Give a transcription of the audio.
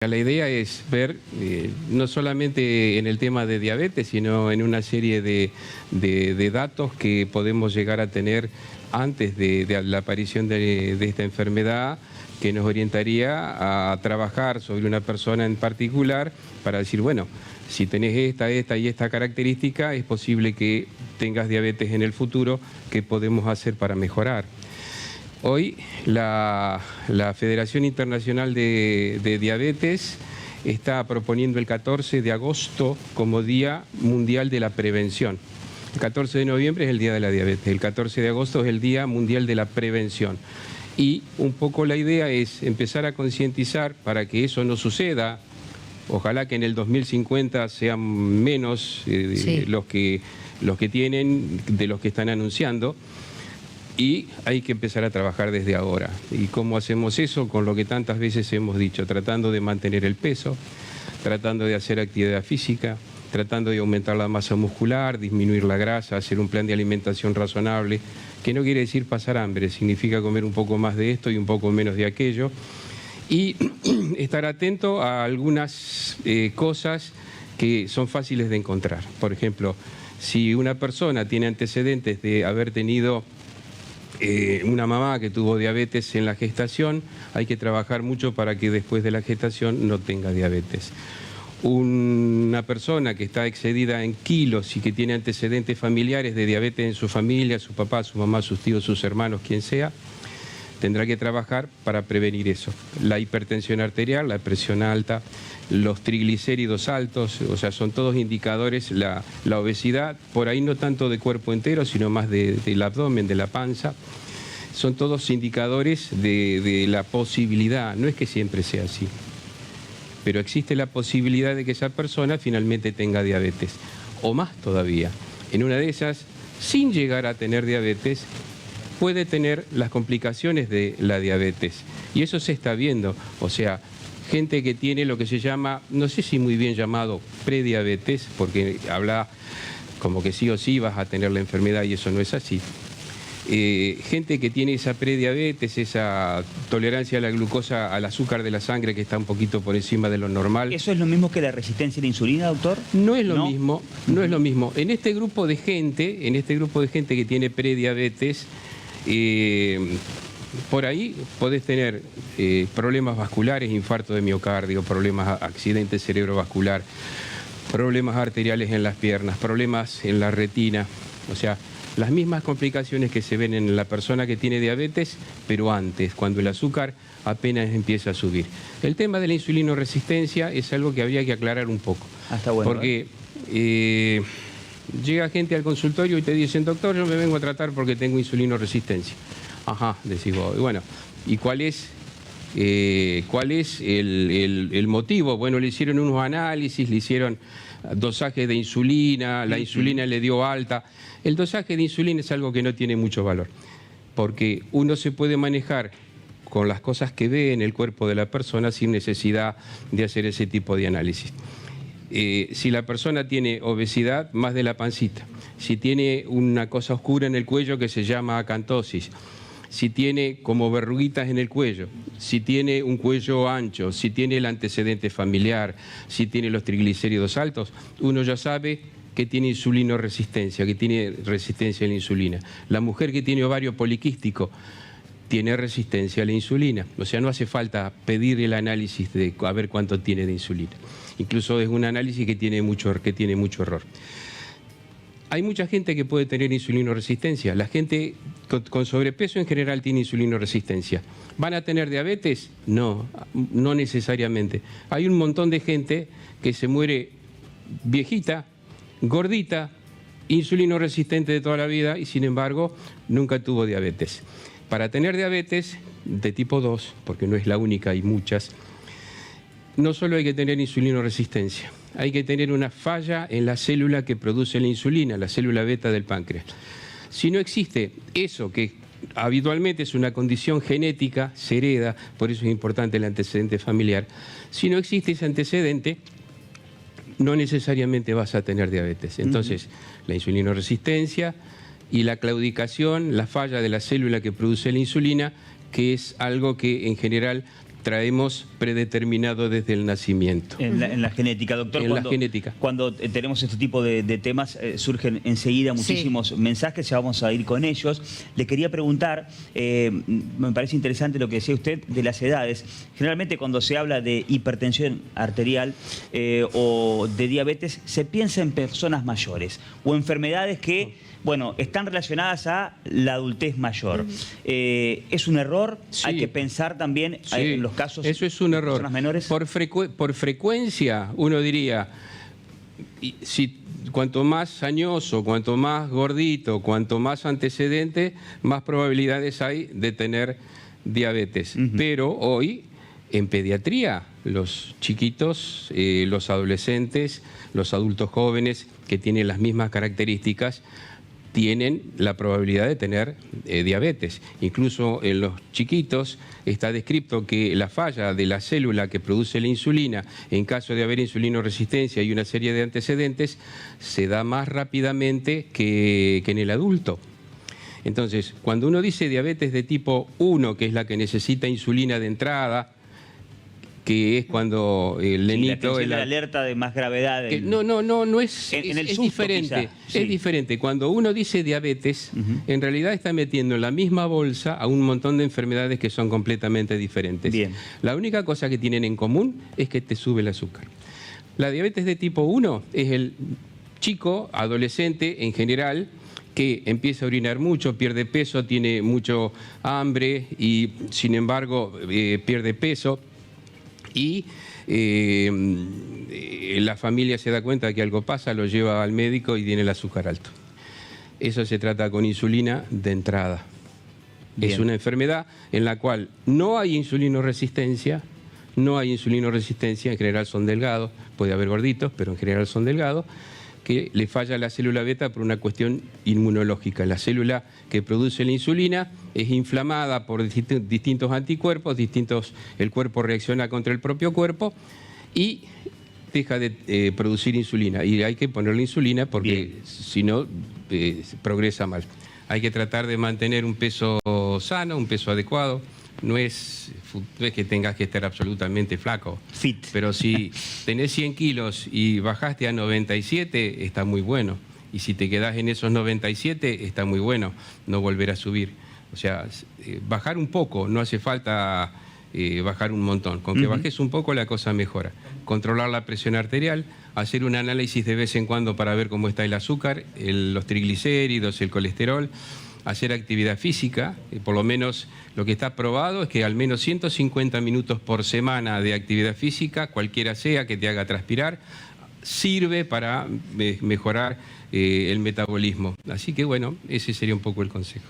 La idea es ver, no solamente en el tema de diabetes, sino en una serie de datos que podemos llegar a tener antes de la aparición de esta enfermedad, que nos orientaría a trabajar sobre una persona en particular para decir, bueno, si tenés esta y esta característica, es posible que tengas diabetes en el futuro. ¿Qué podemos hacer para mejorar? Hoy la Federación Internacional de Diabetes está proponiendo el 14 de agosto como Día Mundial de la Prevención. El 14 de noviembre es el Día de la Diabetes, el 14 de agosto es el Día Mundial de la Prevención. Y un poco la idea es empezar a concientizar para que eso no suceda. Ojalá que en el 2050 sean menos los que tienen de los que están anunciando. Y hay que empezar a trabajar desde ahora. ¿Y cómo hacemos eso? Con lo que tantas veces hemos dicho, tratando de mantener el peso, tratando de hacer actividad física, tratando de aumentar la masa muscular, disminuir la grasa, hacer un plan de alimentación razonable, que no quiere decir pasar hambre, significa comer un poco más de esto y un poco menos de aquello. Y estar atento a algunas cosas que son fáciles de encontrar. Por ejemplo, si una persona tiene antecedentes de haber tenido una mamá que tuvo diabetes en la gestación, hay que trabajar mucho para que después de la gestación no tenga diabetes. Una persona que está excedida en kilos y que tiene antecedentes familiares de diabetes en su familia, su papá, su mamá, sus tíos, sus hermanos, quien sea, tendrá que trabajar para prevenir eso. La hipertensión arterial, la presión alta, los triglicéridos altos, o sea, son todos indicadores, la obesidad, por ahí no tanto de cuerpo entero, sino más del abdomen, de la panza, son todos indicadores de la posibilidad, no es que siempre sea así, pero existe la posibilidad de que esa persona finalmente tenga diabetes, o más todavía. En una de esas, sin llegar a tener diabetes, puede tener las complicaciones de la diabetes. Y eso se está viendo. O sea, gente que tiene lo que se llama, no sé si muy bien llamado prediabetes, porque habla como que sí o sí vas a tener la enfermedad y eso no es así. Gente que tiene esa prediabetes, esa tolerancia a la glucosa, al azúcar de la sangre que está un poquito por encima de lo normal. ¿Eso es lo mismo que la resistencia a la insulina, doctor? No es lo mismo, no es lo mismo. En este grupo de gente que tiene prediabetes, por ahí podés tener problemas vasculares, infarto de miocardio, problemas, accidente cerebrovascular, problemas arteriales en las piernas, problemas en la retina, o sea, las mismas complicaciones que se ven en la persona que tiene diabetes, pero antes, cuando el azúcar apenas empieza a subir. El tema de la insulinoresistencia es algo que habría que aclarar un poco. Está bueno, porque llega gente al consultorio y te dicen, doctor, yo me vengo a tratar porque tengo insulinoresistencia. Ajá, decís vos. Bueno, ¿y cuál es el motivo? Bueno, le hicieron unos análisis, le hicieron dosaje de insulina, la insulina le dio alta. El dosaje de insulina es algo que no tiene mucho valor, porque uno se puede manejar con las cosas que ve en el cuerpo de la persona sin necesidad de hacer ese tipo de análisis. Si la persona tiene obesidad, más de la pancita. Si tiene una cosa oscura en el cuello que se llama acantosis, si tiene como verruguitas en el cuello, si tiene un cuello ancho, si tiene el antecedente familiar, si tiene los triglicéridos altos, uno ya sabe que tiene insulinoresistencia, que tiene resistencia a la insulina. La mujer que tiene ovario poliquístico tiene resistencia a la insulina. O sea, no hace falta pedir el análisis de a ver cuánto tiene de insulina. Incluso es un análisis que tiene mucho error. Hay mucha gente que puede tener insulinoresistencia. La gente con sobrepeso en general tiene insulinoresistencia. ¿Van a tener diabetes? No, no necesariamente. Hay un montón de gente que se muere viejita, gordita, insulinoresistente de toda la vida y sin embargo nunca tuvo diabetes. Para tener diabetes de tipo 2, porque no es la única, hay muchas, no solo hay que tener insulinoresistencia, hay que tener una falla en la célula que produce la insulina, la célula beta del páncreas. Si no existe eso, que habitualmente es una condición genética, se hereda, por eso es importante el antecedente familiar, si no existe ese antecedente, no necesariamente vas a tener diabetes. Entonces, la insulinoresistencia y la claudicación, la falla de la célula que produce la insulina, que es algo que en general traemos predeterminado desde el nacimiento. En la genética, doctor. En la genética. Cuando tenemos este tipo de temas, surgen enseguida muchísimos mensajes, ya vamos a ir con ellos. Le quería preguntar, me parece interesante lo que decía usted de las edades. Generalmente cuando se habla de hipertensión arterial o de diabetes, se piensa en personas mayores o enfermedades que, bueno, están relacionadas a la adultez mayor. ¿Es un error? Sí. Hay que pensar también en los casos. Eso es un error. Personas menores. Por frecuencia, uno diría, cuanto más añoso, cuanto más gordito, cuanto más antecedente, más probabilidades hay de tener diabetes. Pero hoy, en pediatría, los chiquitos, los adolescentes, los adultos jóvenes que tienen las mismas características, tienen la probabilidad de tener diabetes. Incluso en los chiquitos está descrito que la falla de la célula que produce la insulina, en caso de haber insulinoresistencia y una serie de antecedentes, se da más rápidamente que en el adulto. Entonces, cuando uno dice diabetes de tipo 1, que es la que necesita insulina de entrada, que es cuando el nenito... la alerta de más gravedad. No es, en el es susto, diferente. quizá. Sí. Es diferente. Cuando uno dice diabetes, en realidad está metiendo en la misma bolsa a un montón de enfermedades que son completamente diferentes. Bien. La única cosa que tienen en común es que te sube el azúcar. La diabetes de tipo 1 es el chico, adolescente en general, que empieza a orinar mucho, pierde peso, tiene mucho hambre y sin embargo pierde peso. Y la familia se da cuenta de que algo pasa, lo lleva al médico y tiene el azúcar alto. Eso se trata con insulina de entrada. Bien. Es una enfermedad en la cual no hay insulinoresistencia, en general son delgados, puede haber gorditos, pero en general son delgados, que le falla la célula beta por una cuestión inmunológica. La célula que produce la insulina es inflamada por distintos anticuerpos, el cuerpo reacciona contra el propio cuerpo y deja de producir insulina. Y hay que ponerle insulina porque si no, progresa mal. Hay que tratar de mantener un peso sano, un peso adecuado. No es que tengas que estar absolutamente flaco. Fit. Pero si tenés 100 kilos y bajaste a 97, está muy bueno. Y si te quedás en esos 97, está muy bueno no volver a subir. O sea, bajar un poco, no hace falta bajar un montón. Con que bajes un poco la cosa mejora. Controlar la presión arterial, hacer un análisis de vez en cuando para ver cómo está el azúcar, los triglicéridos, el colesterol. Hacer actividad física, por lo menos lo que está probado es que al menos 150 minutos por semana de actividad física, cualquiera sea que te haga transpirar, sirve para mejorar el metabolismo. Así que bueno, ese sería un poco el consejo.